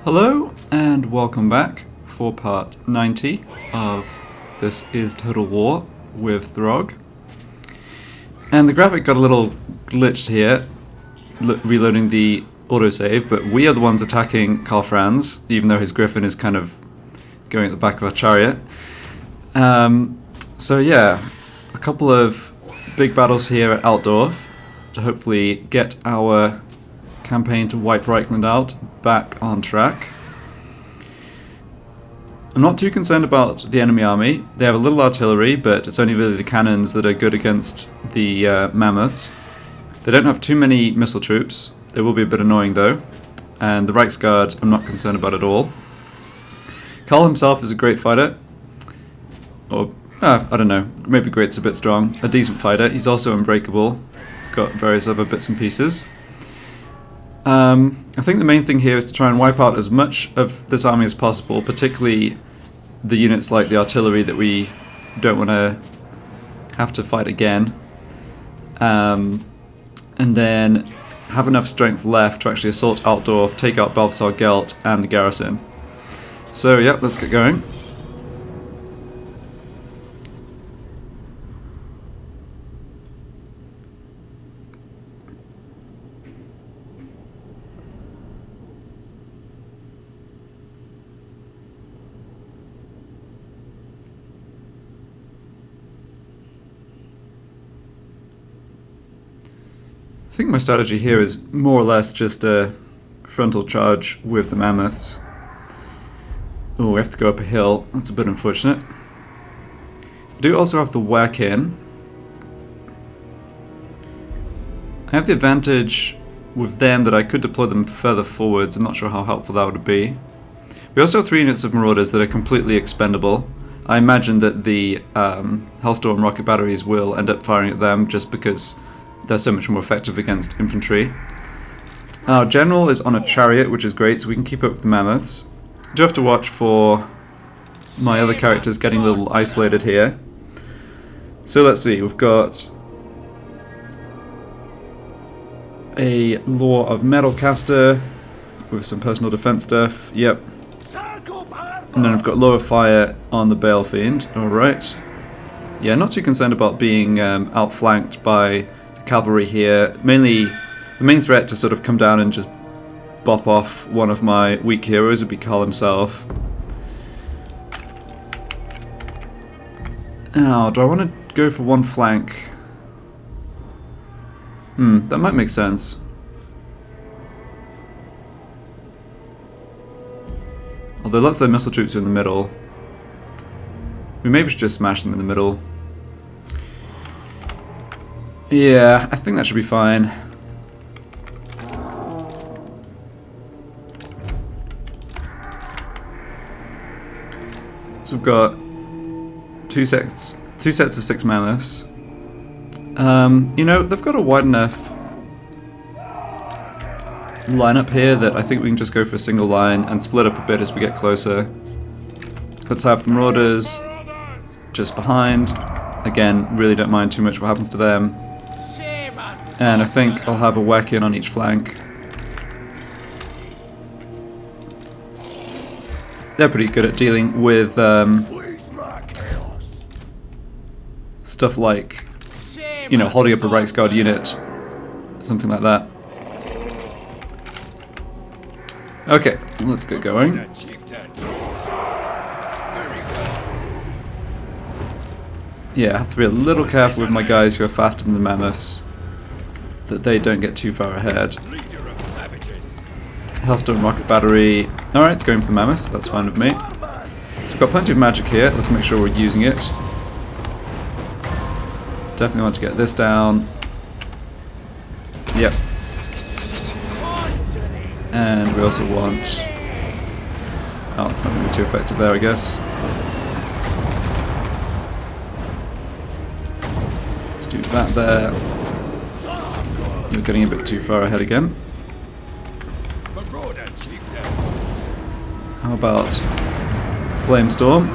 Hello and welcome back for part 90 of This is Total War with Throgg. And the graphic got a little glitched here, reloading the autosave, but we are the ones attacking Karl, even though his griffin is kind of going at the back of our chariot. So yeah, a couple of big battles here at Altdorf to hopefully get our campaign to wipe Reichland out back on track. I'm not too concerned about the enemy army. They have a little artillery, but it's only really the cannons that are good against the mammoths. They don't have too many missile troops. They will be a bit annoying though. And the Reichsguard I'm not concerned about at all. Karl himself is a great fighter. Or, I don't know, maybe great's a bit strong. A decent fighter. He's also unbreakable. He's got various other bits and pieces. I think the main thing here is to try and wipe out as much of this army as possible, particularly the units like the artillery that we don't want to have to fight again. And then have enough strength left to actually assault Altdorf, take out Balthasar Gelt and the garrison. So yep, let's get going. I think my strategy here is more or less just a frontal charge with the mammoths. Oh, we have to go up a hill. That's a bit unfortunate. I do also have the whack in. I have the advantage with them that I could deploy them further forwards. I'm not sure how helpful that would be. We also have 3 units of marauders that are completely expendable. I imagine that the Hellstorm rocket batteries will end up firing at them just because they're so much more effective against infantry. Our general is on a chariot, which is great, so we can keep up with the mammoths. I do have to watch for my other characters getting a little isolated here. So let's see, we've got a Law of Metal caster with some personal defense stuff, yep. And then I've got Law of Fire on the Bale Fiend, alright. Yeah, not too concerned about being outflanked by cavalry here. Mainly the main threat to sort of come down and just bop off one of my weak heroes would be Karl himself. Now, do I want to go for one flank? That might make sense. Although lots of their missile troops are in the middle. We maybe should just smash them in the middle. Yeah, I think that should be fine. So we've got two sets of 6 mammoths. You know, they've got a wide enough lineup here that I think we can just go for a single line and split up a bit as we get closer. Let's have the marauders just behind. Again, really don't mind too much what happens to them. And I think I'll have a whack in on each flank. They're pretty good at dealing with stuff like, you know, holding up a Reichsguard unit, something like that. Okay, let's get going. Yeah, I have to be a little careful with my guys who are faster than the mammoths, that they don't get too far ahead. Hellstorm rocket battery. Alright, it's going for the mammoths, that's fine with me. So we've got plenty of magic here, let's make sure we're using it. Definitely want to get this down. Yep. And we also want... oh, it's not going to be too effective there, I guess. Let's do that there. You're getting a bit too far ahead again. How about Flamestorm?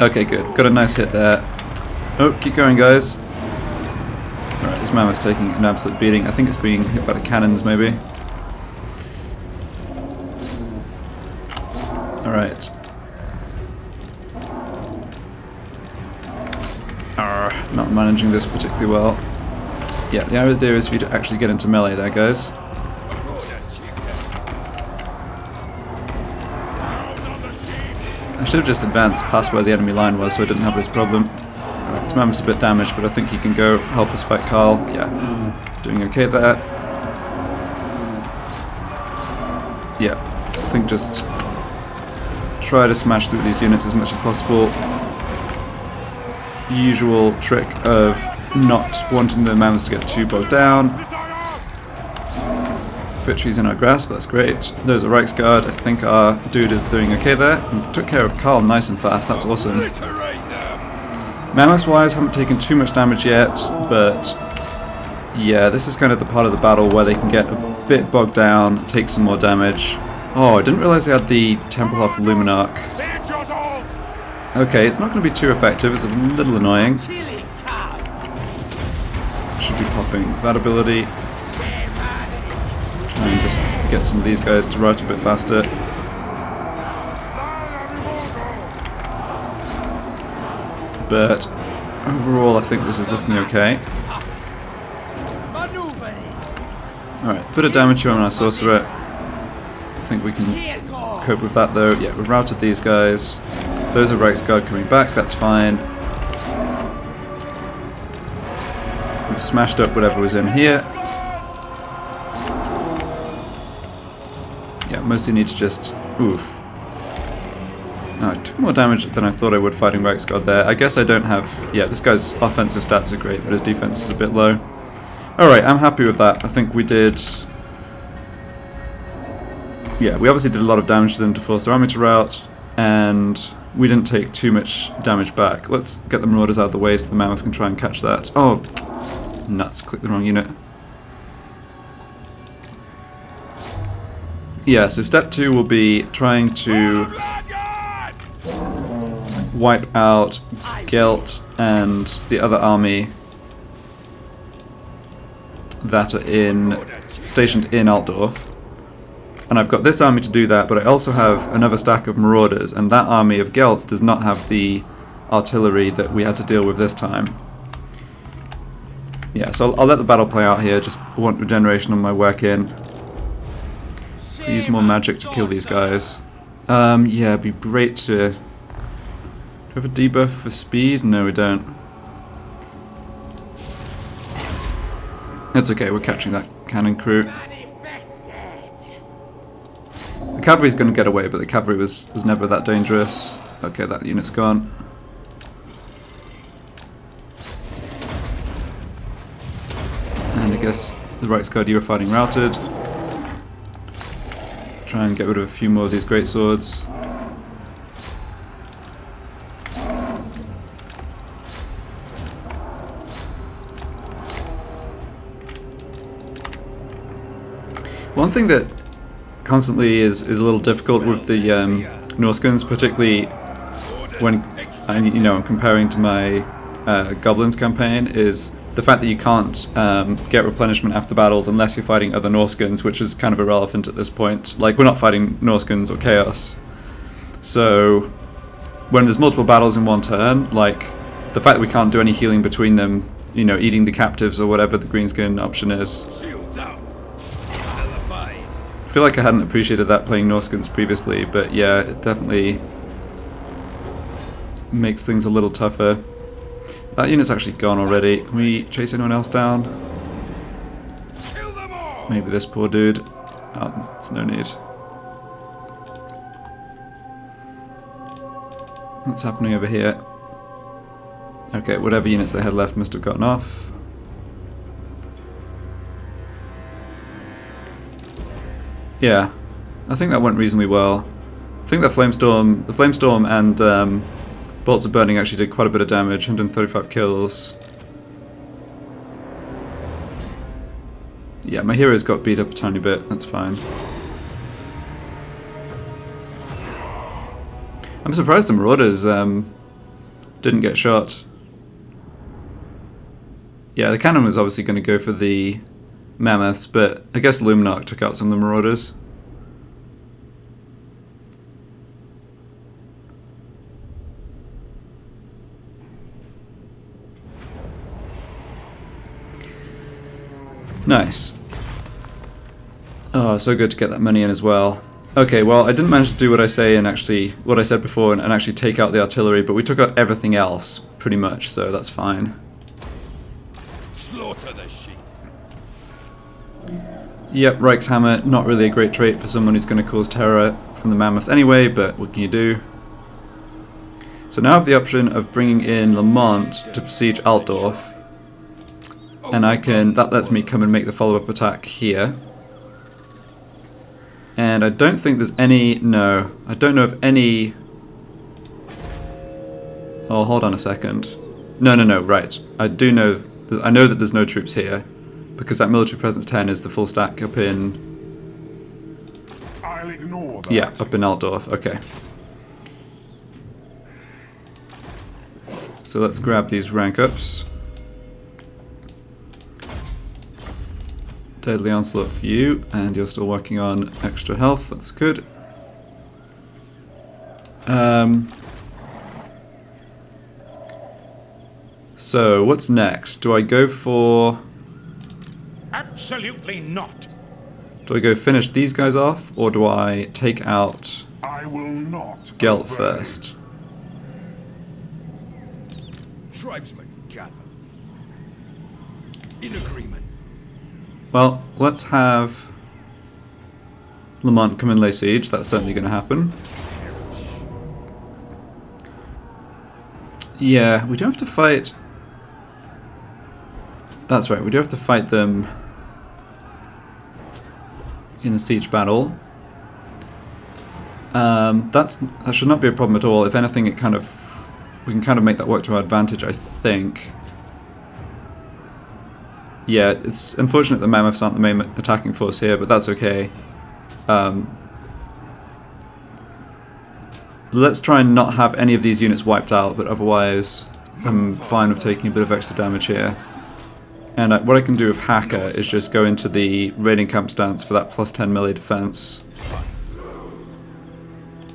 Okay, good. Got a nice hit there. Oh, keep going, guys. Alright, this mammoth's taking an absolute beating. I think it's being hit by the cannons, maybe. Alright. Not managing this particularly well. Yeah, the idea is for you to actually get into melee there, guys. I should have just advanced past where the enemy line was so I didn't have this problem. Alright, this mammoth's a bit damaged, but I think he can go help us fight Karl. Yeah, doing okay there. Yeah, I think just try to smash through these units as much as possible. Usual trick of not wanting the mammoths to get too bogged down. Victory's in our grasp, that's great. There's a Reichsguard, I think our dude is doing okay there. And took care of Karl nice and fast, that's awesome. Mammoths-wise, haven't taken too much damage yet, but yeah, this is kind of the part of the battle where they can get a bit bogged down, take some more damage. Oh, I didn't realize they had the Temple of Luminarch. Okay, it's not going to be too effective, it's a little annoying. Should be popping that ability. Try and just get some of these guys to route a bit faster. But overall, I think this is looking okay. Alright, bit of damage here on our sorcerer. I think we can cope with that though. Yeah, we've routed these guys. Those are Reichsguard coming back, that's fine. We've smashed up whatever was in here. Yeah, mostly need to just... oof. I took more damage than I thought I would fighting Reichsguard there. I guess I don't have... yeah, this guy's offensive stats are great, but his defense is a bit low. Alright, I'm happy with that. I think we did... yeah, we obviously did a lot of damage to them to force their army to rout, and we didn't take too much damage back. Let's get the Marauders out of the way so the Mammoth can try and catch that. Oh, nuts, clicked the wrong unit. Yeah, so step 2 will be trying to wipe out Gelt and the other army that are stationed in Altdorf. And I've got this army to do that, but I also have another stack of Marauders, and that army of Gelts does not have the artillery that we had to deal with this time. Yeah, so I'll let the battle play out here, just want regeneration on my work in. Use more magic to kill these guys. Yeah, it'd be great to... do we have a debuff for speed? No, we don't. It's okay, we're catching that cannon crew. The cavalry's going to get away, but the cavalry was never that dangerous. Okay, that unit's gone. And I guess the Reichsguard you were fighting routed. Try and get rid of a few more of these great swords. One thing that constantly is a little difficult with the Norscans, particularly when I'm comparing to my Goblins campaign, is the fact that you can't get replenishment after battles unless you're fighting other Norscans, which is kind of irrelevant at this point. Like, we're not fighting Norscans or Chaos, so when there's multiple battles in one turn, like the fact that we can't do any healing between them, eating the captives or whatever the greenskin option is. I feel like I hadn't appreciated that playing Norscans previously, but yeah, it definitely makes things a little tougher. That unit's actually gone already. Can we chase anyone else down? Maybe this poor dude. Oh, there's no need. What's happening over here? Okay, whatever units they had left must have gotten off. Yeah, I think that went reasonably well. I think the Flamestorm and Bolts of Burning actually did quite a bit of damage, 135 kills. Yeah, my heroes got beat up a tiny bit, that's fine. I'm surprised the Marauders didn't get shot. Yeah, the cannon was obviously going to go for the Mammoths, but I guess Luminarch took out some of the Marauders. Nice. Oh, so good to get that money in as well. Okay, well, I didn't manage to do what I said before and actually take out the artillery, but we took out everything else, pretty much, so that's fine. Slaughter the sheep. Yep, Reichshammer, not really a great trait for someone who's going to cause terror from the mammoth anyway, but what can you do? So now I have the option of bringing in Lamont to besiege Altdorf, and that lets me come and make the follow-up attack here. And I don't think there's any... No. I don't know if any... Oh, hold on a second. No, right. I know that there's no troops here, because that military presence 10 is the full stack up in... I'll ignore that. Yeah, up in Altdorf. Okay. So let's grab these rank ups. Deadly Onslaught for you, and you're still working on extra health, that's good. So, what's next? Do I go for... Absolutely not. Do I go finish these guys off, or do I take out I will not Gelt obey. first? Tribesmen gather. In agreement. Well, let's have Lamont come and lay siege. That's certainly going to happen. Yeah, we do have to fight... That's right, we do have to fight them in a siege battle. That should not be a problem at all. If anything, we can kind of make that work to our advantage, I think. Yeah, it's unfortunate the mammoths aren't the main attacking force here, but that's okay. Let's try and not have any of these units wiped out, but otherwise I'm fine with taking a bit of extra damage here. And what I can do with Hacker is just go into the raiding camp stance for that plus 10 melee defense.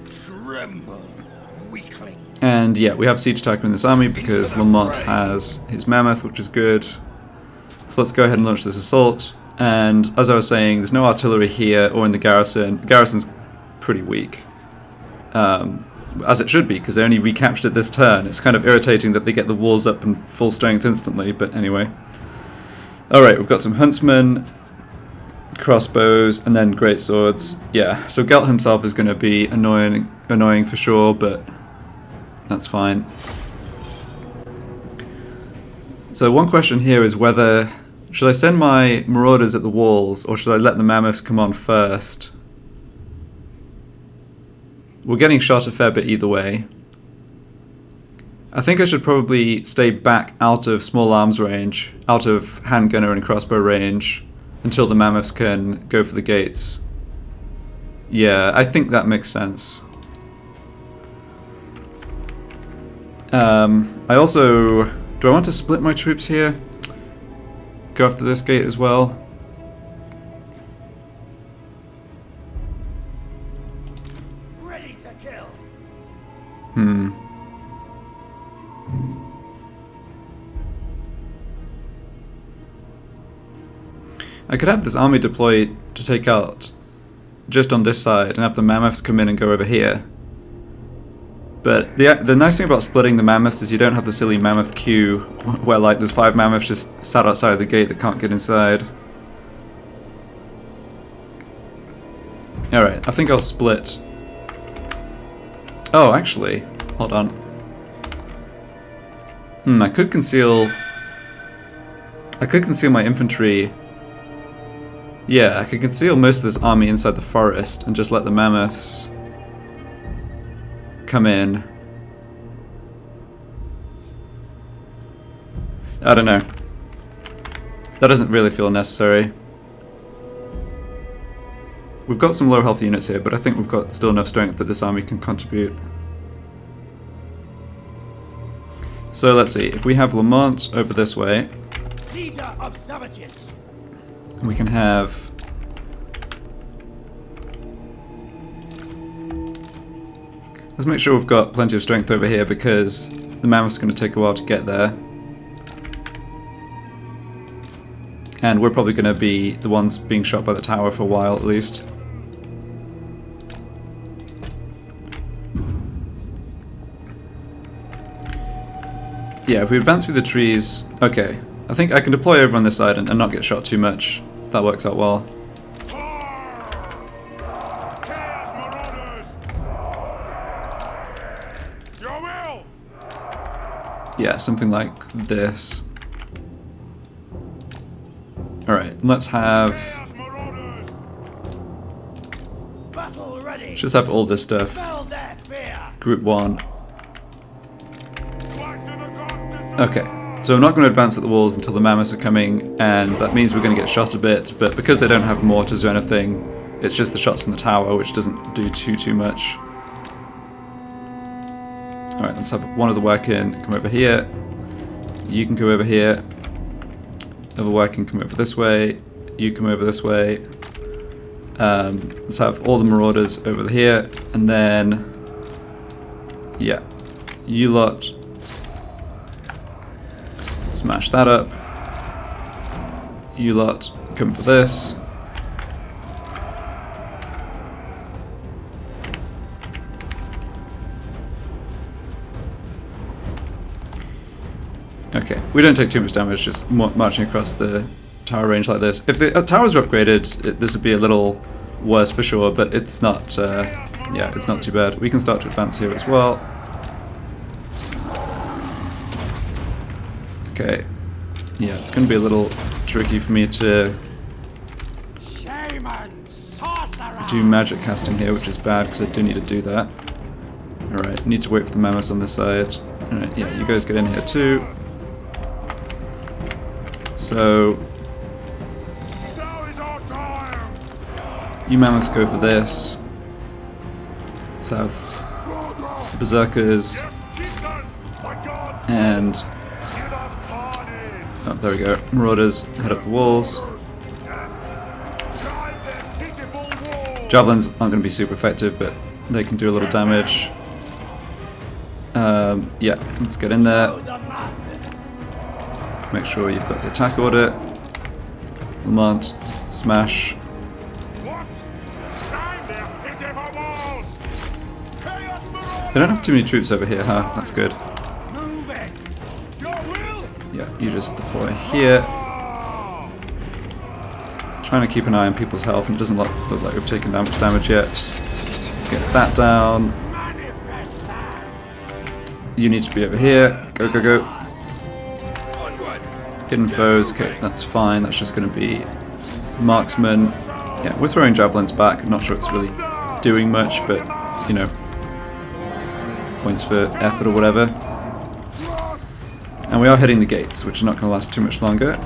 Tremble, weaklings. And yeah, we have siege attacker in this army because Lamont has his mammoth, which is good. So let's go ahead and launch this assault. And as I was saying, there's no artillery here or in the garrison. The garrison's pretty weak. As it should be, because they only recaptured it this turn. It's kind of irritating that they get the walls up in full strength instantly, but anyway. Alright, we've got some huntsmen, crossbows, and then great swords. Yeah, so Gelt himself is going to be annoying for sure, but that's fine. So one question here is whether... Should I send my marauders at the walls, or should I let the mammoths come on first? We're getting shot a fair bit either way. I think I should probably stay back out of small arms range, out of handgunner and crossbow range, until the mammoths can go for the gates. Yeah, I think that makes sense. I also... Do I want to split my troops here? Go after this gate as well? Ready to kill. I could have this army deploy to take out just on this side and have the mammoths come in and go over here. But the nice thing about splitting the mammoths is you don't have the silly mammoth queue where like there's 5 mammoths just sat outside the gate that can't get inside. Alright, I think I'll split. Oh, actually, hold on. I could conceal my infantry. Yeah, I could conceal most of this army inside the forest and just let the mammoths come in. I don't know. That doesn't really feel necessary. We've got some low health units here, but I think we've got still enough strength that this army can contribute. So let's see, if we have Lamont over this way, Leader of savages. we can have... Let's make sure we've got plenty of strength over here because the mammoth's going to take a while to get there. And we're probably going to be the ones being shot by the tower for a while at least. Yeah, if we advance through the trees... Okay, I think I can deploy over on this side and not get shot too much. That works out well. Yeah, something like this. Alright, let's have... Battle ready. Just have all this stuff. Spell their fear. Group 1. Okay, so I'm not going to advance at the walls until the mammoths are coming, and that means we're going to get shot a bit, but because they don't have mortars or anything, it's just the shots from the tower, which doesn't do too much. Alright, let's have one of the working come over here. You can go over here. Other working come over this way. You come over this way. Let's have all the marauders over here, and then... Yeah, you lot... Smash that up. You lot come for this. Okay, we don't take too much damage just marching across the tower range like this. If the towers are upgraded, this would be a little worse for sure, but it's not, yeah, it's not too bad. We can start to advance here as well. Okay, yeah, it's going to be a little tricky for me to do magic casting here, which is bad because I do need to do that. Alright, need to wait for the mammoths on this side. Alright, yeah, you guys get in here too. So, you mammoths go for this. Let's have berserkers and... Oh, there we go. Marauders head up the walls. Javelins aren't going to be super effective, but they can do a little damage. Yeah, let's get in there. Make sure you've got the attack order. Lamont, smash. They don't have too many troops over here, huh? That's good. Yeah, you just deploy here. Trying to keep an eye on people's health, and it doesn't look like we've taken that much damage yet. Let's get that down. You need to be over here. Go, go, go. Hidden foes. Okay, that's fine. That's just going to be marksman. Yeah, we're throwing javelins back. I'm not sure it's really doing much, but, you know, points for effort or whatever. And we are hitting the gates, which are not going to last too much longer.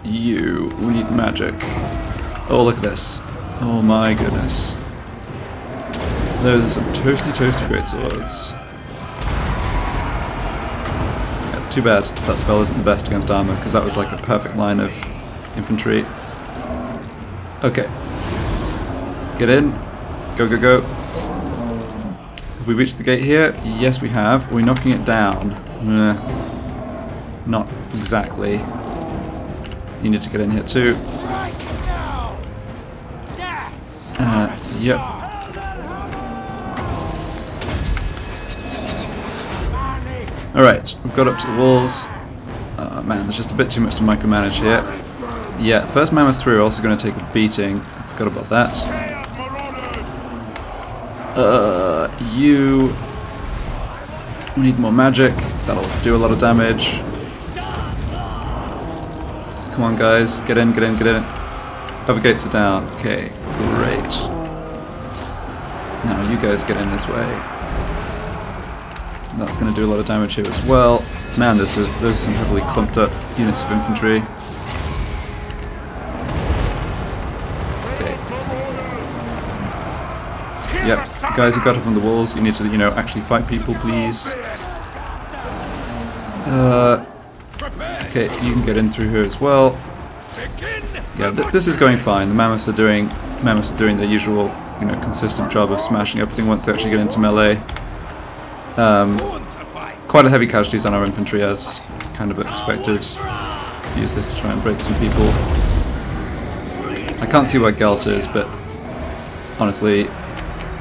We need magic. Oh, look at this. Oh my goodness. Those are some toasty great swords. It's too bad that spell isn't the best against armor, because that was like a perfect line of infantry. Okay. Get in. Go, go, go. Have we reached the gate here? Yes, we have. Are we knocking it down? Not exactly. You need to get in here too. Yep. Alright, we've got up to the walls. Man, there's just a bit too much to micromanage here. Yeah, first mammoth through are also going to take a beating. I forgot about that. You need more magic. That'll do a lot of damage. Come on, guys. Get in, get in, get in. Other gates are down. Okay, great. Now you guys get in this way. That's going to do a lot of damage here as well. Man, there's some heavily clumped up units of infantry. Okay. Yep, guys who got up on the walls, you need to, you know, actually fight people, please. Okay, you can get in through here as well. Yeah, this is going fine. The mammoths are doing their usual, you know, consistent job of smashing everything once they actually get into melee. Quite a heavy casualties on our infantry, as kind of expected. just use this to try and break some people. I can't see where Gelt is, but honestly,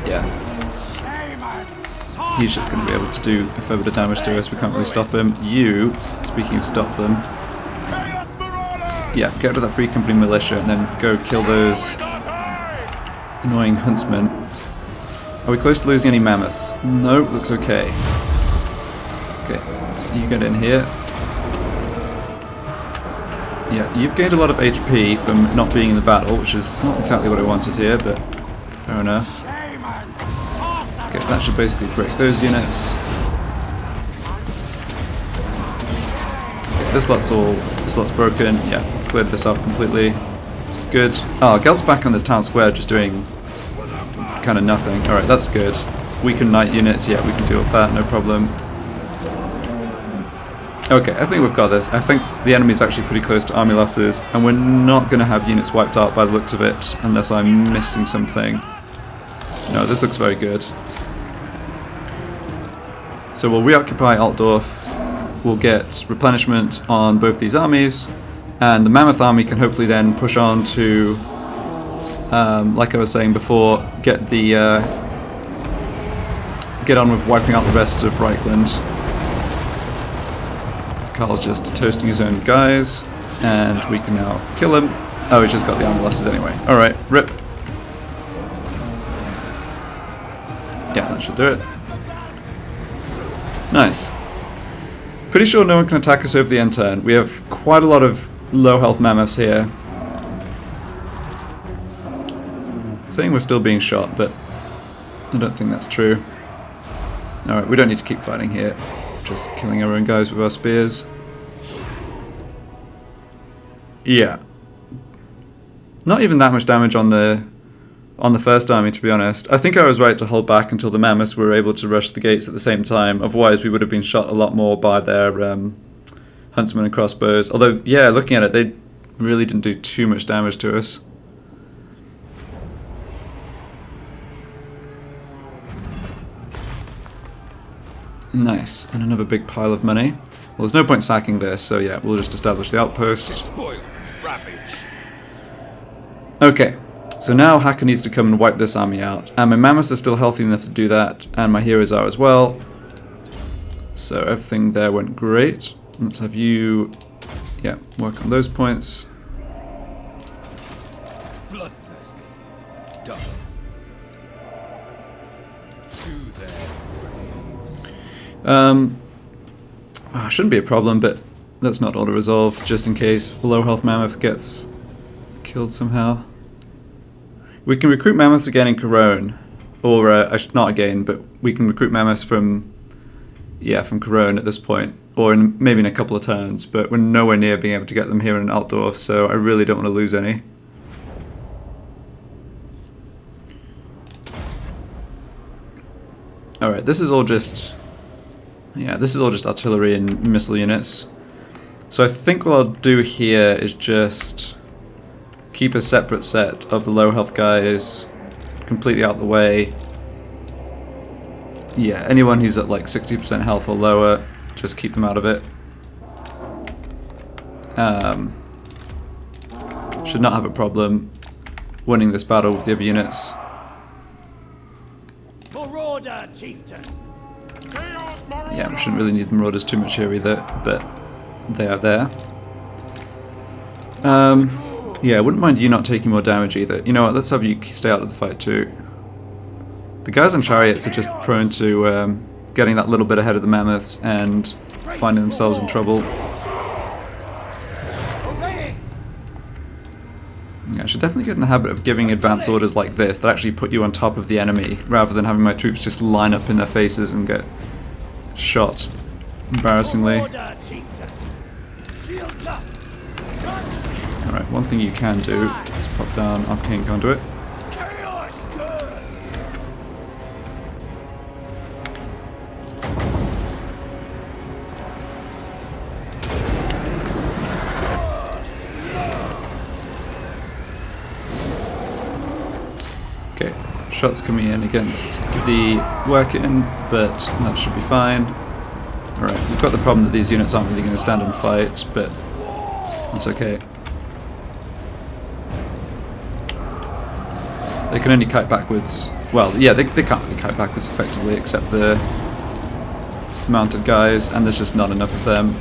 yeah. He's just going to be able to do a fair bit of damage to us. We can't really stop him. You, speaking of stop them, yeah, get rid of that Free Company militia and then go kill those annoying huntsmen. Are we close to losing any mammoths? No, looks okay. Okay, you get in here. Yeah, you've gained a lot of HP from not being in the battle, which is not exactly what I wanted here, but fair enough. Okay, that should basically break those units. Okay, this lot's broken. Yeah, cleared this up completely. Good. Oh, Gelt's back on this town square just doing kind of nothing. Alright, that's good. Weaken knight units, yeah, we can deal with that, no problem. Okay, I think we've got this. I think the enemy's actually pretty close to army losses, and we're not going to have units wiped out by the looks of it, unless I'm missing something. No, this looks very good. So we'll reoccupy Altdorf, we'll get replenishment on both these armies, and the Mammoth army can hopefully then push on to, like I was saying before, get on with wiping out the rest of Reichland. Karl's just toasting his own guys, and we can now kill him. Oh, he just got the army losses anyway. Alright, rip. Yeah, that should do it. Nice. Pretty sure no one can attack us over the end turn. We have quite a lot of low health mammoths here. Saying we're still being shot, but I don't think that's true. Alright, we don't need to keep fighting here. Just killing our own guys with our spears. Yeah. Not even that much damage on the first army, to be honest. I think I was right to hold back until the mammoths were able to rush the gates at the same time. Otherwise, we would have been shot a lot more by their huntsmen and crossbows. Although, yeah, looking at it, they really didn't do too much damage to us. Nice, and another big pile of money. Well, there's no point sacking this, so yeah, we'll just establish the outpost. Spoil, ravage. Okay, so now Hacker needs to come and wipe this army out. And my mammoths are still healthy enough to do that, and my heroes are as well. So everything there went great. Let's have you, yeah, work on those points. Bloodthirsty. Done. To their graves. Shouldn't be a problem, but let's not auto-resolve, just in case a low health mammoth gets killed somehow. We can recruit mammoths again in Corone, or not again, but we can recruit mammoths from Corone at this point, or maybe in a couple of turns, but we're nowhere near being able to get them here in Altdorf, so I really don't want to lose any. Alright, this is all just artillery and missile units. So I think what I'll do here is just keep a separate set of the low health guys completely out of the way. Yeah, anyone who's at like 60% health or lower, just keep them out of it. Should not have a problem winning this battle with the other units. Marauder, chieftain. Yeah, we shouldn't really need the marauders too much here either, but they are there. Yeah, I wouldn't mind you not taking more damage either. You know what, let's have you stay out of the fight too. The guys on chariots are just prone to getting that little bit ahead of the mammoths and finding themselves in trouble. Yeah, I should definitely get in the habit of giving advance orders like this that actually put you on top of the enemy, rather than having my troops just line up in their faces and get shot embarrassingly. Alright, one thing you can do is pop down Arcane Conduit. Okay, shots coming in against the work-in, but that should be fine. Alright, we've got the problem that these units aren't really going to stand and fight, but It's okay. They can only kite backwards. Well, yeah, they can't really kite backwards effectively, except the mounted guys, and there's just not enough of them.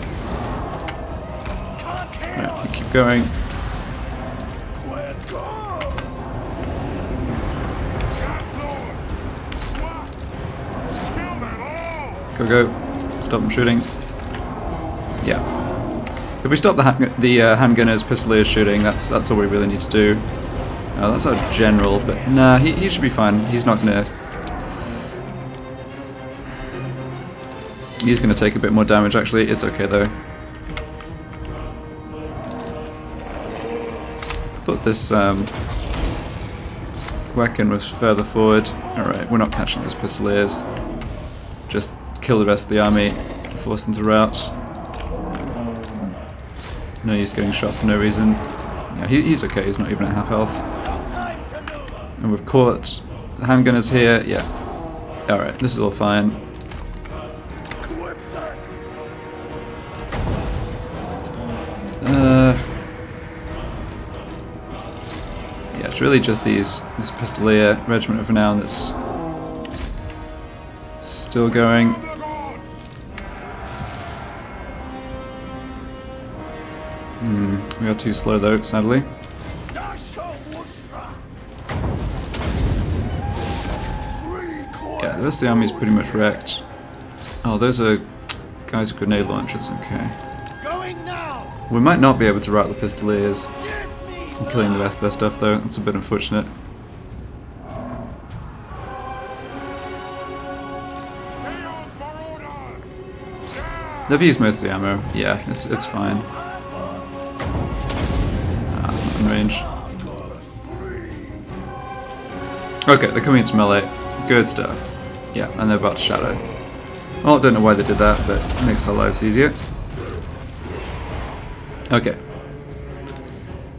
Right, we keep going. Go. Stop them shooting. Yeah. If we stop the handgunners, pistoliers shooting, that's all we really need to do. Oh, that's our general, but nah, he should be fine. He's gonna take a bit more damage actually. It's okay though. I thought this Wecken was further forward. Alright, we're not catching those pistoliers. Just kill the rest of the army, force them to rout. No use getting shot for no reason. Yeah, he's okay, he's not even at half health. And we've caught the handgunners here, yeah. Alright, this is all fine. Yeah, it's really just this Pistolier Regiment of Renown that's still going. We are too slow though, sadly. Yeah, the rest of the army's pretty much wrecked. Oh, those are guys with grenade launchers, okay. We might not be able to rout the Pistoliers from killing the rest of their stuff though, that's a bit unfortunate. They've used most of the ammo, yeah, it's fine. In range. Okay, they're coming into melee. Good stuff. Yeah, and they're about to shadow. Well, I don't know why they did that, but it makes our lives easier. Okay.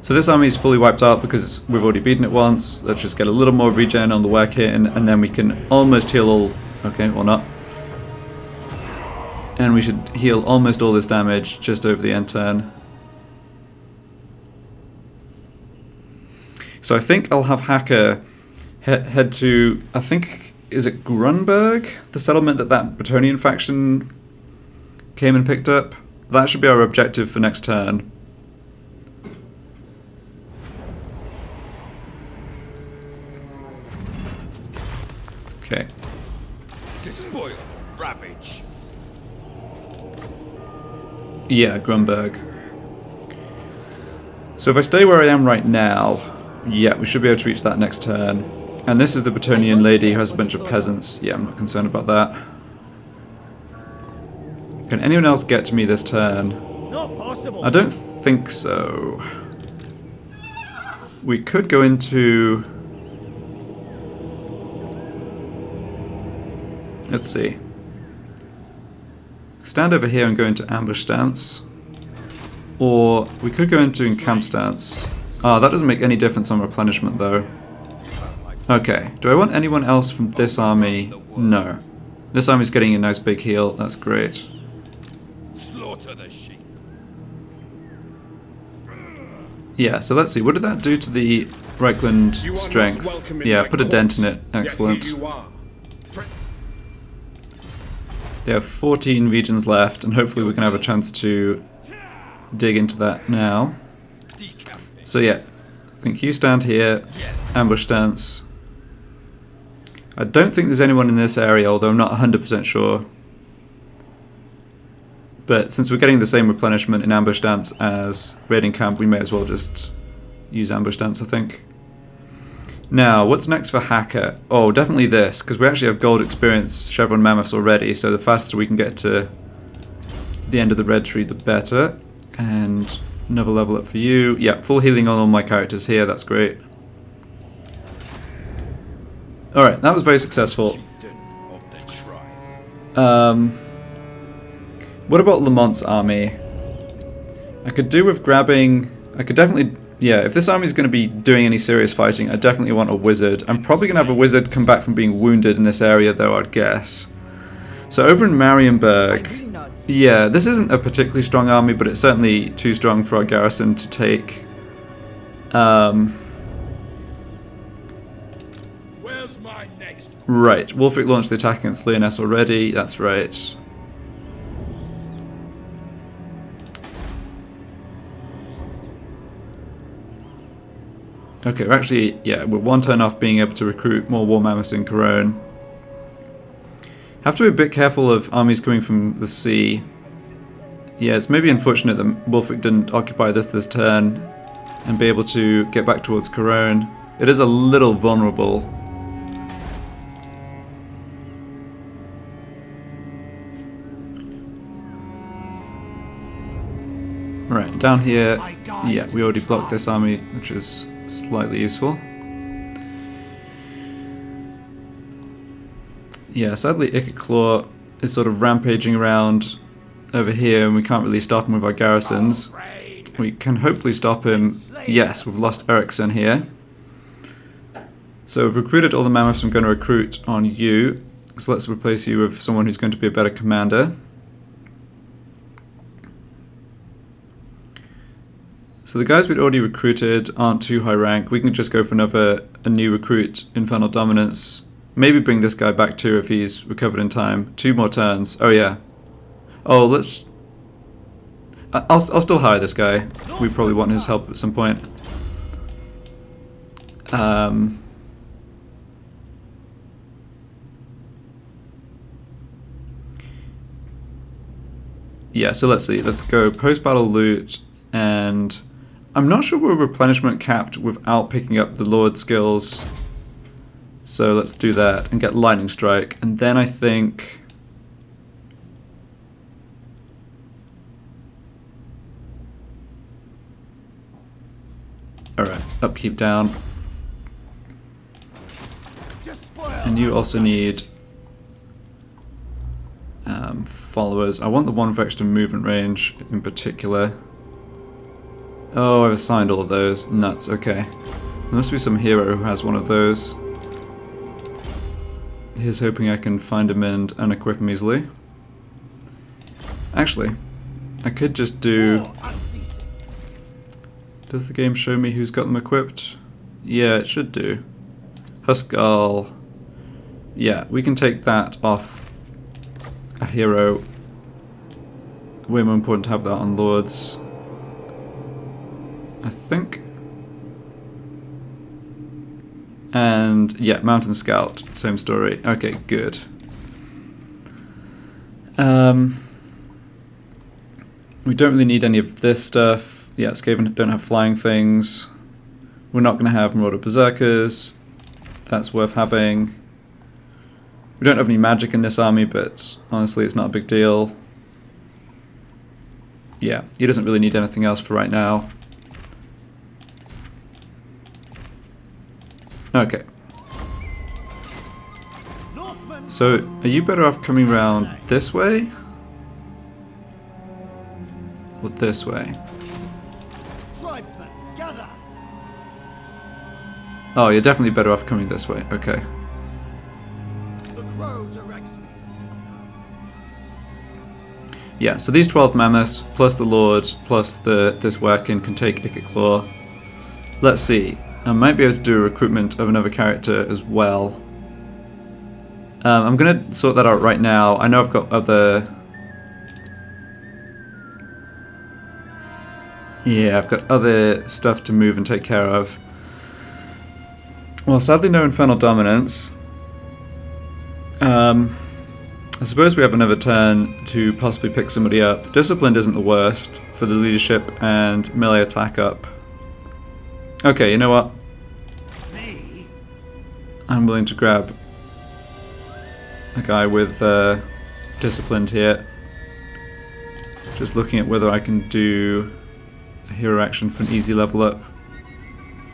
So this army is fully wiped out because we've already beaten it once. Let's just get a little more regen on the work here, and then we can almost heal all... Okay, or not. And we should heal almost all this damage just over the end turn. So I think I'll have Hacker head to, I think, is it Grunberg? The settlement that Bretonnian faction came and picked up? That should be our objective for next turn. Okay. Despoil, ravage. Yeah, Grunberg. So if I stay where I am right now, yeah, we should be able to reach that next turn. And this is the Bretonnian lady who has a bunch of peasants. Yeah, I'm not concerned about that. Can anyone else get to me this turn? Not possible. I don't think so. We could go into... Let's see. Stand over here and go into ambush stance. Or we could go into encamp stance. Ah, that doesn't make any difference on replenishment though. Okay, do I want anyone else from this army? No. This army's getting a nice big heal, that's great. Slaughter the sheep. Yeah, so let's see, what did that do to the Reichland strength? Yeah, put a dent in it, excellent. They have 14 regions left, and hopefully we can have a chance to dig into that now. So yeah, I think you stand here, ambush stance. I don't think there's anyone in this area, although I'm not 100% sure. But since we're getting the same replenishment in ambush stance as raiding camp, we may as well just use ambush stance, I think. Now, what's next for Hacker? Oh, definitely this, because we actually have gold experience chevron mammoths already, so the faster we can get to the end of the red tree, the better. And another level up for you. Yeah, full healing on all my characters here, that's great. Alright, that was very successful. What about Lamont's army? I could do with grabbing... I could definitely... Yeah, if this army is going to be doing any serious fighting, I definitely want a wizard. I'm probably going to have a wizard come back from being wounded in this area, though, I'd guess. So over in Marienburg, Yeah, this isn't a particularly strong army, but it's certainly too strong for our garrison to take. Where's my next? Right, Wolfric launched the attack against Lyonesse already, that's right. Okay, we're actually, yeah, we're one turn off being able to recruit more War Mammoths in Cologne. Have to be a bit careful of armies coming from the sea. Yeah, it's maybe unfortunate that Wolfric didn't occupy this turn and be able to get back towards Cologne. It is a little vulnerable. Right, down here, yeah, we already blocked this army, which is slightly useful. Yeah, sadly Ikit Claw is sort of rampaging around over here and we can't really stop him with our garrisons. We can hopefully stop him. Yes, we've lost Ericsson here. So we've recruited all the mammoths I'm going to recruit on you. So let's replace you with someone who's going to be a better commander. So the guys we'd already recruited aren't too high rank. We can just go for a new recruit, Infernal Dominance. Maybe bring this guy back too if he's recovered in time. 2 more turns. Oh yeah. Oh, let's... I'll still hire this guy. We probably want his help at some point. Yeah, so let's see. Let's go post-battle loot, and I'm not sure we're replenishment capped without picking up the Lord skills. So let's do that and get Lightning Strike, and then I think... Alright, upkeep down. And you also need followers. I want the one with extra movement range in particular. Oh, I've assigned all of those. Nuts, okay. There must be some hero who has one of those. Here's hoping I can find him and unequip him easily. Actually, I could just do... Does the game show me who's got them equipped? Yeah, it should do. Huskal. Yeah, we can take that off a hero. Way more important to have that on Lords, I think. And yeah, Mountain Scout, same story. Okay, good. We don't really need any of this stuff. Yeah, Skaven don't have flying things. We're not going to have Marauder Berserkers. That's worth having. We don't have any magic in this army, but honestly it's not a big deal. Yeah, he doesn't really need anything else for right now. Okay. So, are you better off coming around this way? Or this way? Tribesmen, gather. Oh, you're definitely better off coming this way. Okay. The crow directs me. Yeah, so these 12 mammoths, plus the Lord, plus this Werkin can take Ikit Claw. Let's see. I might be able to do a recruitment of another character as well. I'm going to sort that out right now. I know I've got other... Yeah, I've got other stuff to move and take care of. Well, sadly no Infernal Dominance. I suppose we have another turn to possibly pick somebody up. Disciplined isn't the worst for the leadership and melee attack up. Okay, you know what? Me? I'm willing to grab a guy with disciplined here. Just looking at whether I can do a hero action for an easy level up.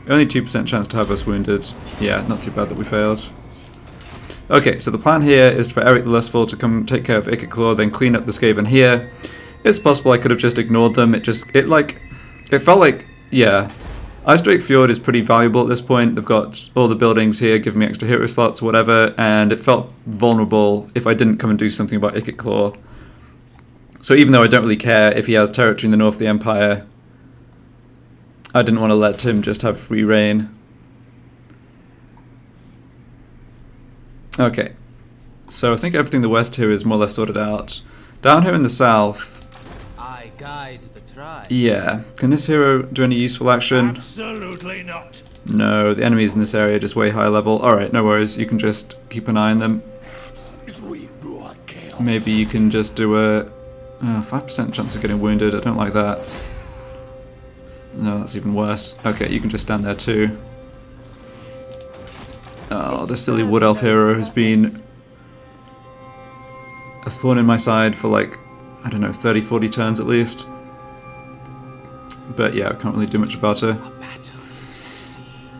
Only 2% chance to have us wounded. Yeah, not too bad that we failed. Okay, so the plan here is for Eric the Lustful to come take care of Ikit Claw, then clean up the Skaven here. It's possible I could have just ignored them. It felt like, yeah. Ice Drake Fjord is pretty valuable at this point. They've got all the buildings here giving me extra hero slots or whatever, and it felt vulnerable if I didn't come and do something about Ikit Claw. So even though I don't really care if he has territory in the north of the Empire, I didn't want to let him just have free reign. Okay, so I think everything in the west here is more or less sorted out. Down here in the south, I guide the tribe. yeah. Can this hero do any useful action? Absolutely not. No, the enemies in this area are just way high level. Alright, no worries, you can just keep an eye on them. Maybe you can just do a 5% chance of getting wounded, I don't like that. No, that's even worse. Okay, you can just stand there too. Oh, this silly wood elf hero has been a thorn in my side for like, I don't know, 30-40 turns at least. But yeah, I can't really do much about her.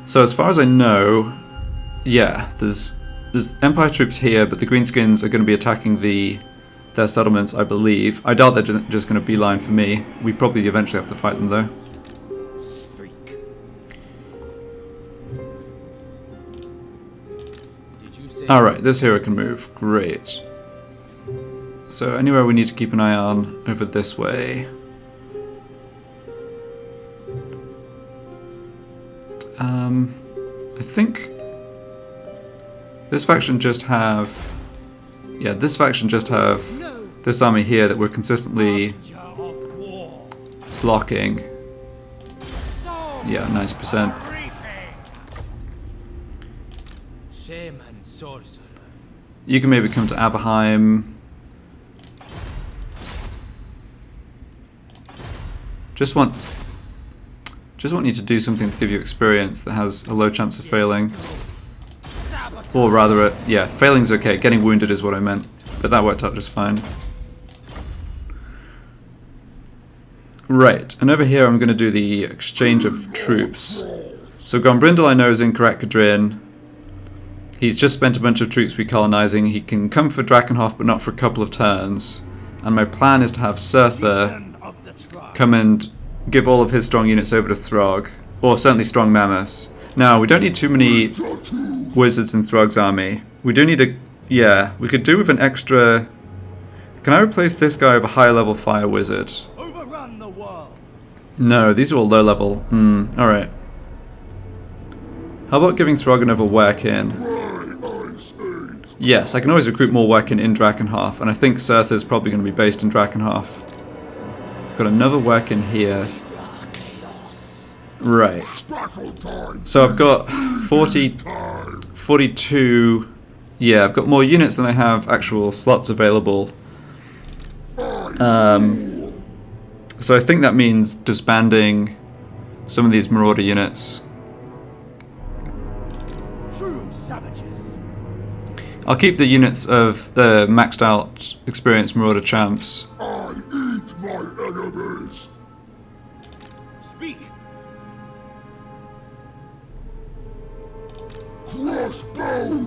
So as far as I know, yeah, there's Empire troops here, but the Greenskins are going to be attacking their settlements, I believe. I doubt they're just going to beeline for me. We probably eventually have to fight them though. Speak. Did you say Alright, this hero can move. Great. So anywhere we need to keep an eye on over this way. I think this faction just have... Yeah, this faction just have this army here that we're consistently Of war. blocking. Yeah, 90%. shaman sorcerer? You can maybe come to Averheim. Just want you to do something to give you experience that has a low chance of failing. Or rather, yeah, failing's okay. Getting wounded is what I meant. But that worked out just fine. Right, and over here I'm going to do the exchange of troops. So Gombrindal I know is in Karak-Kadrin. He's just spent a bunch of troops recolonizing. He can come for Drakenhof, but not for a couple of turns. And my plan is to have Surtha Chieftain of the tribe. come and give all of his strong units over to Throgg, or certainly strong mammoths. Now, we don't need too many wizards in Throgg's army. We do need a... yeah, we could do with an extra... Can I replace this guy with a higher level fire wizard? Overrun the world. No, these are all low level. Alright. How about giving Throgg another Werkin? Yes, I can always recruit more Werkin in Drakenhof, and I think Surtha is probably going to be based in Drakenhof. I've got another Werkin here. Right. So I've got 42... Yeah, I've got more units than I have actual slots available. So I think that means disbanding some of these Marauder units. True savages. I'll keep the units of the maxed out experienced Marauder champs. I eat my enemies. Speak.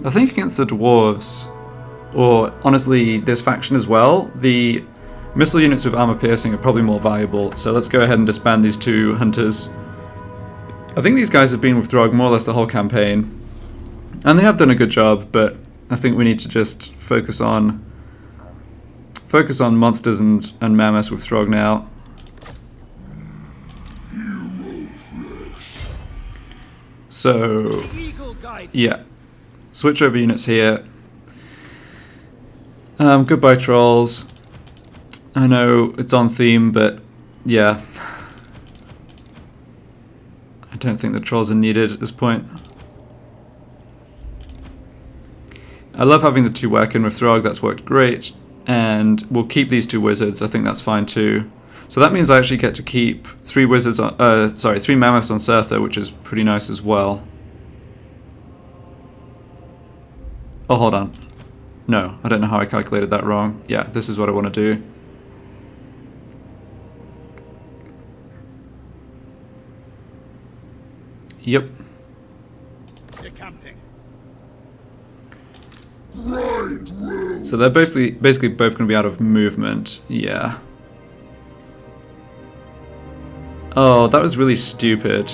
I think against the dwarves, or honestly this faction as well, the missile units with armor piercing are probably more valuable, so let's go ahead and disband these two hunters. I think these guys have been with Throgg more or less the whole campaign, and they have done a good job, but I think we need to just focus on monsters and mammoths with Throgg now. So, The eagle guides. yeah. Switch over units here. Goodbye trolls. I know it's on theme, but yeah. I don't think the trolls are needed at this point. I love having the two Werkin with Throgg, that's worked great. And we'll keep these two wizards, I think that's fine too. So that means I actually get to keep three mammoths on Surtha, which is pretty nice as well. Oh, hold on. No, I don't know how I calculated that wrong. Yeah, this is what I want to do. Yep. Decamping. So they're basically both going to be out of movement. Yeah. Oh, that was really stupid.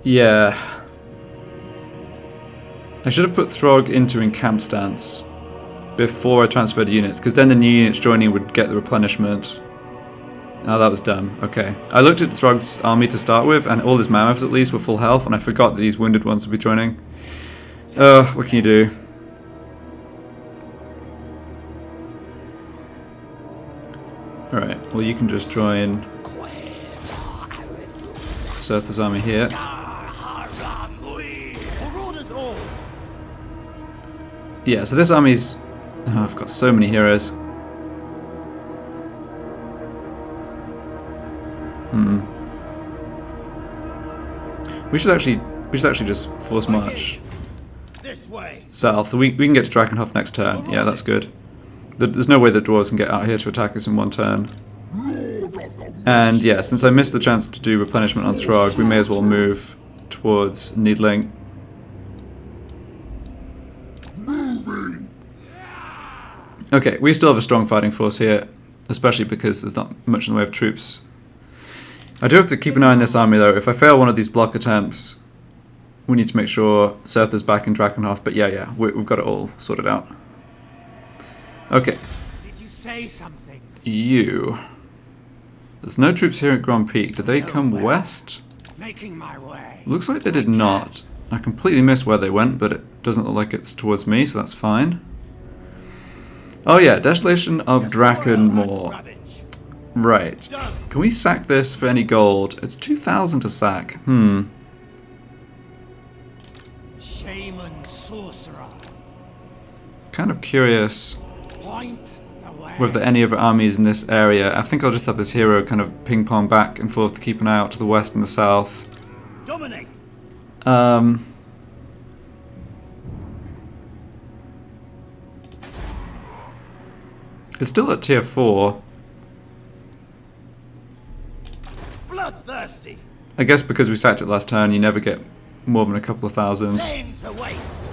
Yeah. I should have put Throgg into encamp stance before I transferred units, because then the new units joining would get the replenishment. Oh, that was dumb. Okay. I looked at Throgg's army to start with, and all his mammoths at least were full health, and I forgot that these wounded ones would be joining. What can you do? Alright, well you can just join Surtha's army here. Yeah, so this army's... Oh, I've got so many heroes. We should actually just force march This way. south. We can get to Drakenhof next turn. Yeah, that's good. There's no way the dwarves can get out here to attack us in one turn. And yeah, since I missed the chance to do replenishment on Throgg, we may as well move towards Needling. Okay, we still have a strong fighting force here, especially because there's not much in the way of troops. I do have to keep an eye on this army though. If I fail one of these block attempts, we need to make sure Surtha's back in Drakenhof. But yeah, we've got it all sorted out. Okay. Did you say something? You. There's no troops here at Grand Peak. Did they come west? Making my way. Looks like they did not. I completely missed where they went, but it doesn't look like it's towards me, so that's fine. Oh yeah, Desolation of Drakenmoor. Right. Can we sack this for any gold? It's 2,000 to sack. Shaman sorcerer. Kind of curious Point away. whether any other armies in this area. I think I'll just have this hero kind of ping pong back and forth to keep an eye out to the west and the south. Dominate. It's still at tier 4. Bloodthirsty. I guess because we sacked it last turn, you never get more than a couple of thousand. Laying to waste.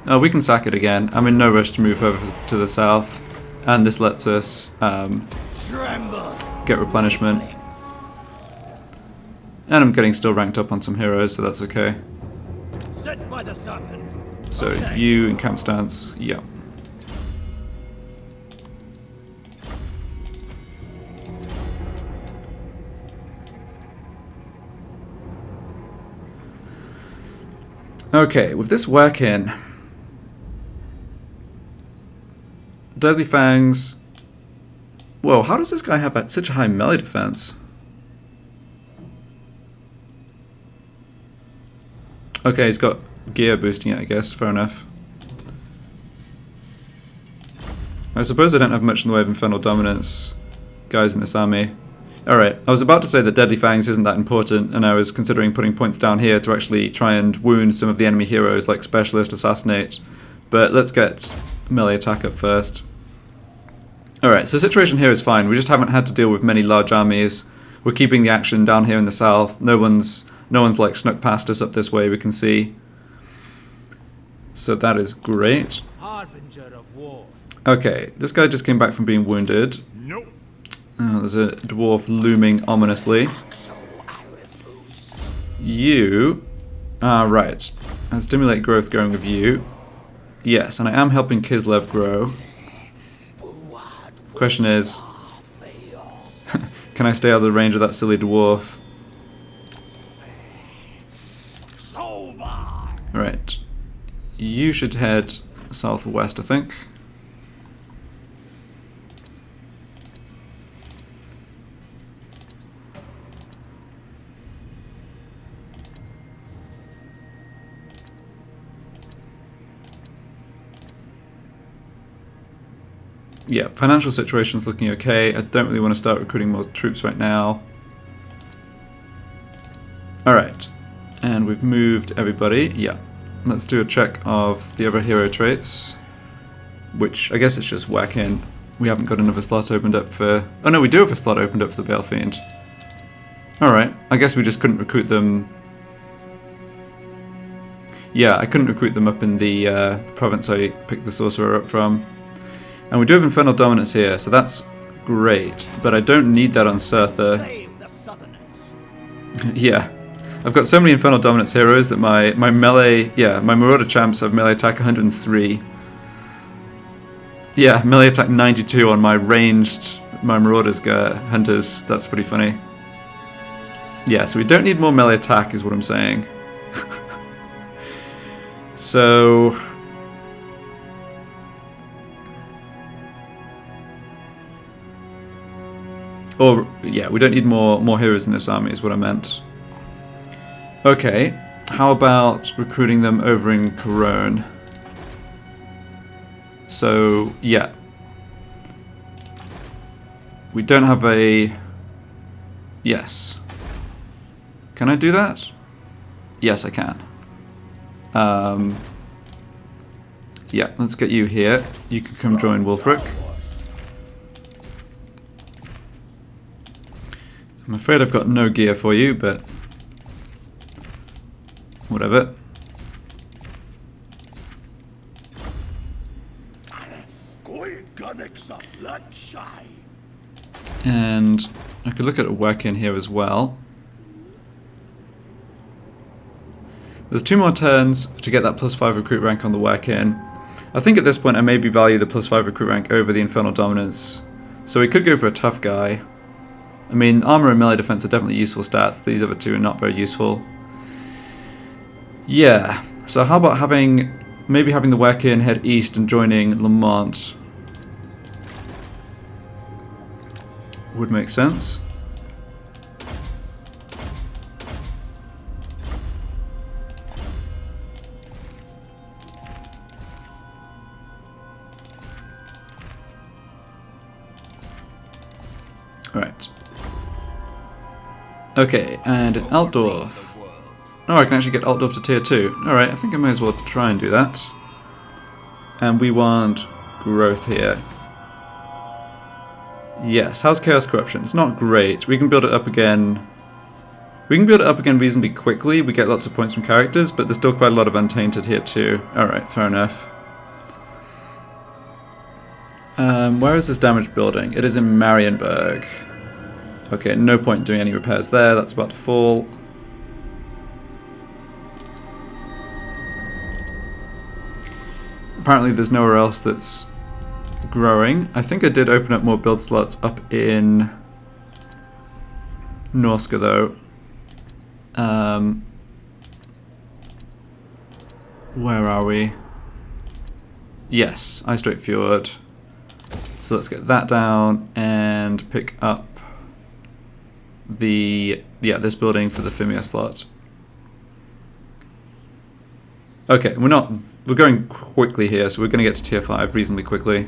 Oh, we can sack it again. I'm in no rush to move over to the south, and this lets us Tremble. get replenishment. And I'm getting still ranked up on some heroes, so that's okay. Set by the serpent. So Okay. you in camp stance, yeah. Okay, with this working, Deadly Fangs. Whoa, how does this guy have such a high melee defense? Okay, he's got gear boosting it, I guess. Fair enough. I suppose I don't have much in the way of Infernal Dominance guys in this army. Alright, I was about to say that Deadly Fangs isn't that important, and I was considering putting points down here to actually try and wound some of the enemy heroes like Specialist, Assassinate, but let's get melee attack up first. Alright, so the situation here is fine. We just haven't had to deal with many large armies. We're keeping the action down here in the south. No one's like snuck past us up this way, we can see. So that is great. Harbinger of war. Okay, this guy just came back from being wounded. Nope. Oh, there's a dwarf looming ominously. You are right. And stimulate growth going with you. Yes, and I am helping Kislev grow. Question is, can I stay out of the range of that silly dwarf? Right. You should head southwest, I think. Yeah, financial situation's looking okay. I don't really want to start recruiting more troops right now. Alright. And we've moved everybody. Yeah. Let's do a check of the other hero traits. Which, I guess it's just whack in. We haven't got another slot opened up for... Oh no, we do have a slot opened up for the Bale Fiend. Alright. I guess we just couldn't recruit them... Yeah, I couldn't recruit them up in the province I picked the Sorcerer up from. And we do have Infernal Dominance here, so that's great. But I don't need that on Surtha. Save the southerners. Yeah. I've got so many Infernal Dominance heroes that my melee, my Marauder champs have melee attack 103. Yeah, melee attack 92 on my Marauders hunters. That's pretty funny. Yeah, so we don't need more melee attack is what I'm saying. So... Or, yeah, we don't need more heroes in this army is what I meant. Okay, how about recruiting them over in Corone? So, yeah. We don't have a... Yes. Can I do that? Yes, I can. Yeah, let's get you here. You can come join Wulfric. I'm afraid I've got no gear for you, but... whatever. And I could look at a work in here as well. There's 2 more turns to get that +5 recruit rank on the work in. I think at this point I maybe value the +5 recruit rank over the Infernal Dominance. So we could go for a tough guy. I mean, armor and melee defense are definitely useful stats. These other 2 are not very useful. Yeah, so how about maybe having the work in head east and joining Lamont? Would make sense. Alright. Okay, and Altdorf. Oh, I can actually get Altdorf to tier 2. Alright, I think I may as well try and do that. And we want growth here. Yes, how's Chaos Corruption? It's not great. We can build it up again. We can build it up again reasonably quickly. We get lots of points from characters, but there's still quite a lot of Untainted here too. Alright, fair enough. Where is this damaged building? It is in Marienburg. Okay, no point in doing any repairs there. That's about to fall. Apparently there's nowhere else that's growing. I think I did open up more build slots up in Norsca though. Where are we? Yes, Ice Strait Fjord. So let's get that down and pick up this building for the Fimir slot. Okay, we're going quickly here, so we're going to get to tier 5 reasonably quickly.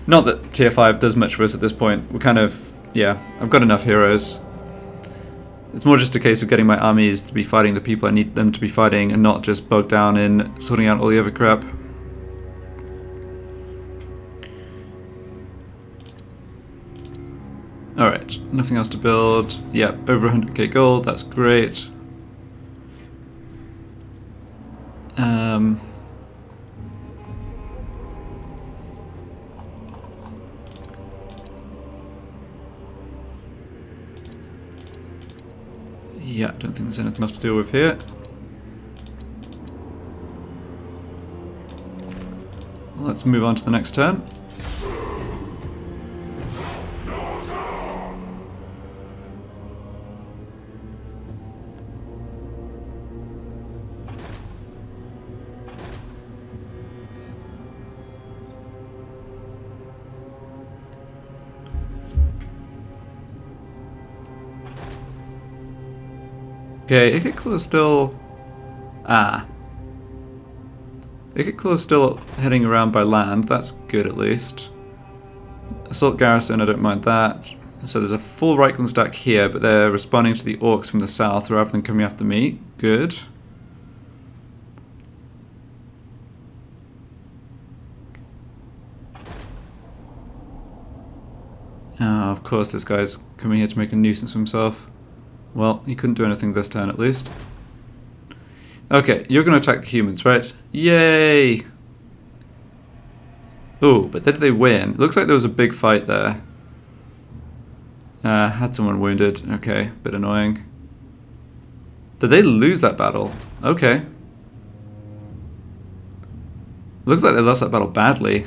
Not that tier 5 does much for us at this point. We're kind of, I've got enough heroes. It's more just a case of getting my armies to be fighting the people I need them to be fighting and not just bogged down in sorting out all the other crap. Alright, nothing else to build. Yep, over 100k gold, that's great. Yeah, don't think there's anything else to deal with here. Let's move on to the next turn. Okay, Ikitclaw is still... Ikitclaw is still heading around by land, that's good at least. Assault Garrison, I don't mind that. So there's a full Reichland stack here, but they're responding to the orcs from the south rather than coming after me. Good. Of course this guy's coming here to make a nuisance of himself. Well, he couldn't do anything this turn at least. Okay, you're going to attack the humans, right? Yay! Ooh, but did they win? It looks like there was a big fight there. Had someone wounded. Okay, bit annoying. Did they lose that battle? Okay. Looks like they lost that battle badly.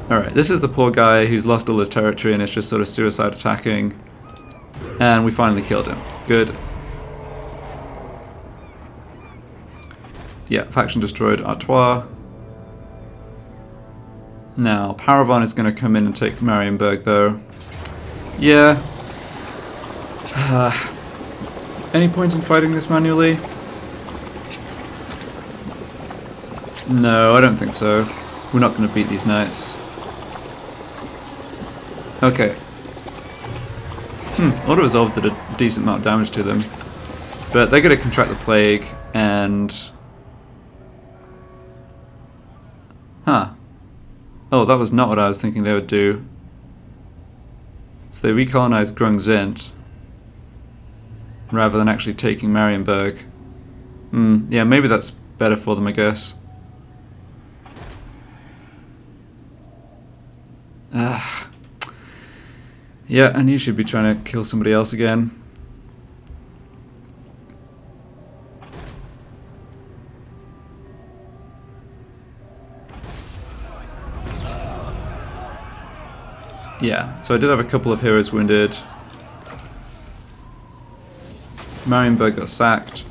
Alright, this is the poor guy who's lost all his territory and is just sort of suicide attacking. And we finally killed him. Good. Yeah, faction destroyed Artois. Now, Paravan is going to come in and take Marienburg, though. Yeah. Any point in fighting this manually? No, I don't think so. We're not going to beat these knights. Okay. Auto-resolve did a decent amount of damage to them. But they're going to contract the plague, and... Huh. Oh, that was not what I was thinking they would do. So they recolonized Grungzint, rather than actually taking Marienburg. Yeah, maybe that's better for them, I guess. Yeah, and you should be trying to kill somebody else again. Yeah, so I did have a couple of heroes wounded. Marienburg got sacked.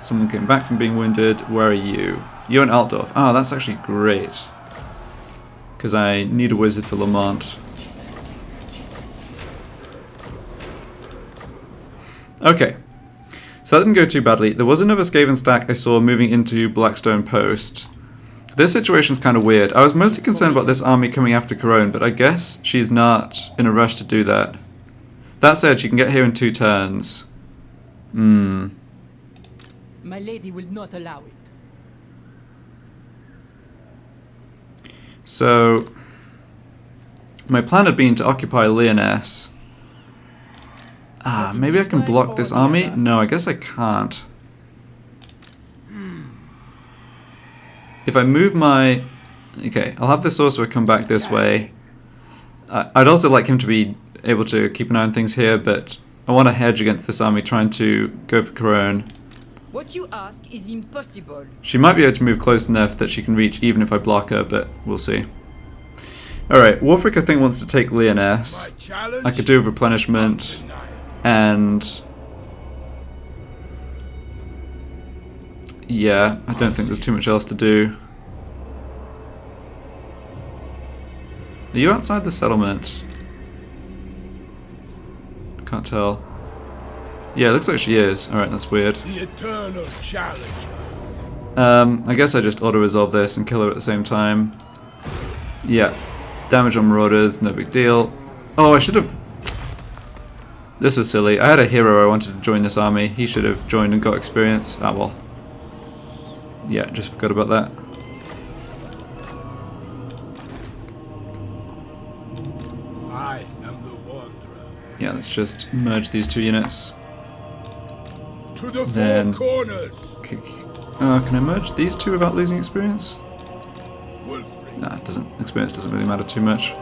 Someone came back from being wounded. Where are you? You're in Altdorf. Oh, that's actually great. Because I need a wizard for Lamont. Okay. So that didn't go too badly. There was another Skaven stack I saw moving into Blackstone Post. This situation's kind of weird. I was mostly concerned about this army coming after Corone, but I guess she's not in a rush to do that. That said, she can get here in 2 turns. My lady will not allow it. So, my plan had been to occupy Lyonesse. Maybe I can block this army? No, I guess I can't. If I move my... Okay, I'll have the sorcerer come back this way. I'd also like him to be able to keep an eye on things here, but I want to hedge against this army trying to go for Corone. What you ask is impossible. She might be able to move close enough that she can reach even if I block her, but we'll see. Alright, Warfric I think wants to take Lyonesse. I could do a replenishment, and... yeah, I don't think there's too much else to do. Are you outside the settlement? Can't tell. Yeah, it looks like she is. Alright, that's weird. The eternal challenge. I guess I just auto-resolve this and kill her at the same time. Yeah. Damage on Marauders, no big deal. Oh, I should have... This was silly. I had a hero I wanted to join this army. He should have joined and got experience. Ah, well. Yeah, just forgot about that. I am the Wanderer. Yeah, let's just merge these 2 units. To the Then- 4 corners. Can I merge these 2 without losing experience? Wolfring. Nah, it doesn't. Experience doesn't really matter too much.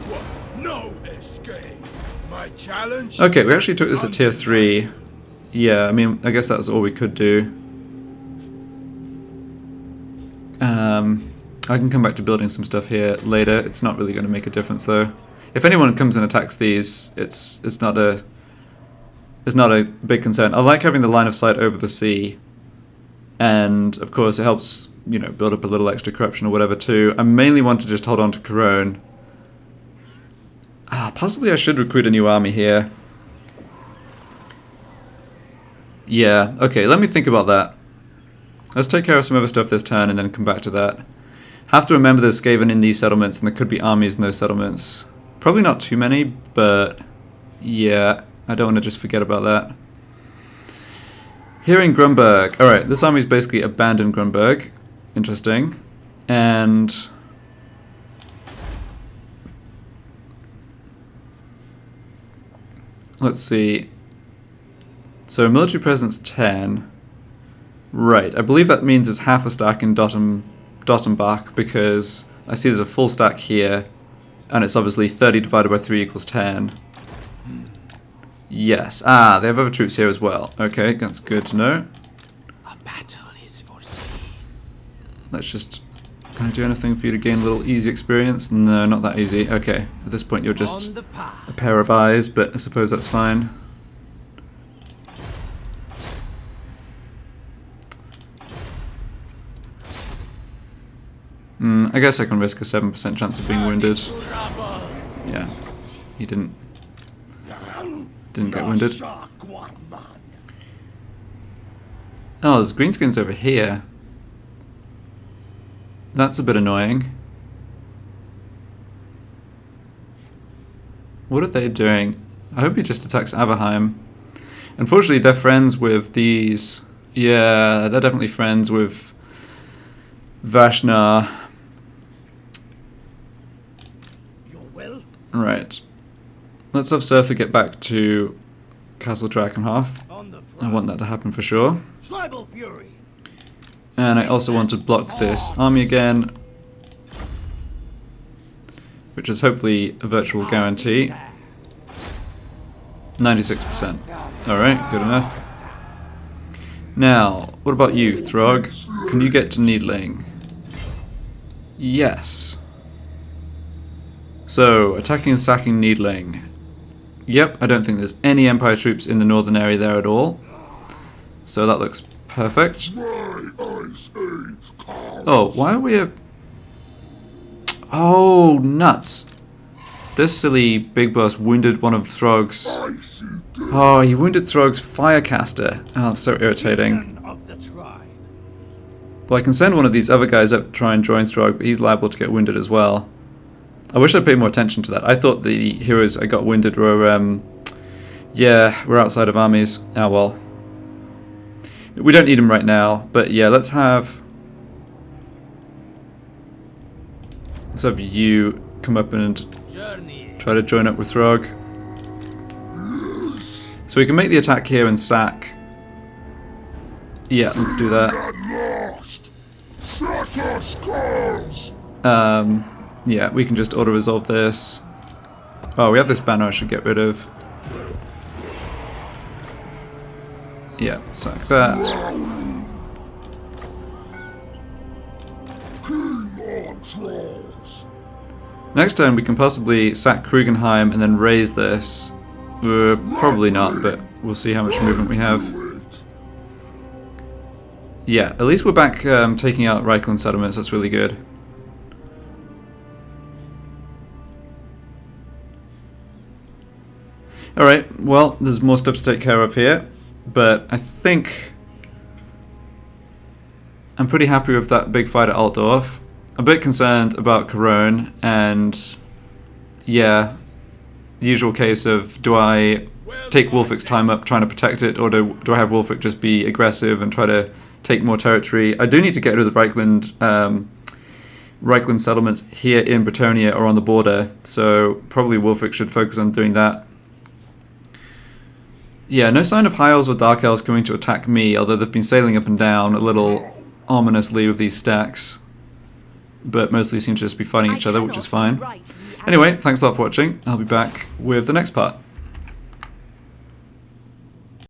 What? No escape. My challenge. Okay, we actually took this at tier 3. Yeah, I mean, I guess that was all we could do. I can come back to building some stuff here later. It's not really going to make a difference, though. If anyone comes and attacks these, it's not a big concern. I like having the line of sight over the sea, and of course it helps, you know, build up a little extra corruption or whatever too. I mainly want to just hold on to Corone. Possibly I should recruit a new army here. Yeah, okay, let me think about that. Let's take care of some other stuff this turn and then come back to that. Have to remember there's Skaven in these settlements and there could be armies in those settlements. Probably not too many, but yeah, I don't want to just forget about that. Here in Grunberg. Alright, this army's basically abandoned Grunberg. Interesting. And... let's see. So military presence 10. Right, I believe that means it's half a stack in Dottenbach because I see there's a full stack here And it's obviously 30 divided by 3 equals 10. Yes. Ah, they have other troops here as well. Okay, that's good to know. A battle is foreseen. Let's just... Can I do anything for you to gain a little easy experience? No, not that easy. Okay, at this point you're just On the path. a pair of eyes, but I suppose that's fine. I guess I can risk a 7% chance of being wounded. Yeah, he didn't get wounded. Oh, there's greenskins over here. That's a bit annoying. What are they doing? I hope he just attacks Averheim. Unfortunately, they're friends with these... Yeah, they're definitely friends with Vashnar. Your will? Right. Let's have Surtha get back to Castle Drakenhof. On the I want that to happen for sure. Tribal fury. And I also want to block this army again, which is hopefully a virtual guarantee. 96%. Alright, good enough. Now, what about you, Throgg? Can you get to Needling? Yes. So, attacking and sacking Needling. Yep, I don't think there's any Empire troops in the northern area there at all. So that looks perfect. Oh, why are we a... Oh, nuts. This silly big boss wounded one of Throgg's... Oh, he wounded Throgg's Firecaster. Oh, that's so irritating. Of the tribe. Well, I can send one of these other guys up to try and join Throgg, but he's liable to get wounded as well. I wish I'd paid more attention to that. I thought the heroes I got wounded were, yeah, we're outside of armies. Ah, well. We don't need them right now, but yeah, let's have you come up and try to join up with Throgg. So we can make the attack here and sack. Yeah, let's do that. Yeah, we can just auto-resolve this. Oh, we have this banner I should get rid of. Yeah, sack that. Next turn we can possibly sack Krugenheim and then raise this. Probably not, but we'll see how much movement we have. Yeah, at least we're back taking out Reichland settlements, that's really good. Alright, well, there's more stuff to take care of here, but I think I'm pretty happy with that big fight at Altdorf. A bit concerned about Cologne, and yeah, the usual case of do I take Wulfric's time up trying to protect it, or do I have Wulfric just be aggressive and try to take more territory? I do need to get rid of the Reichland settlements here in Bretonnia or on the border, so probably Wulfric should focus on doing that. Yeah, no sign of High Elves or Dark Elves coming to attack me, although they've been sailing up and down a little ominously with these stacks. But mostly seem to just be fighting each other, which is fine. Anyway, thanks a lot for watching. I'll be back with the next part.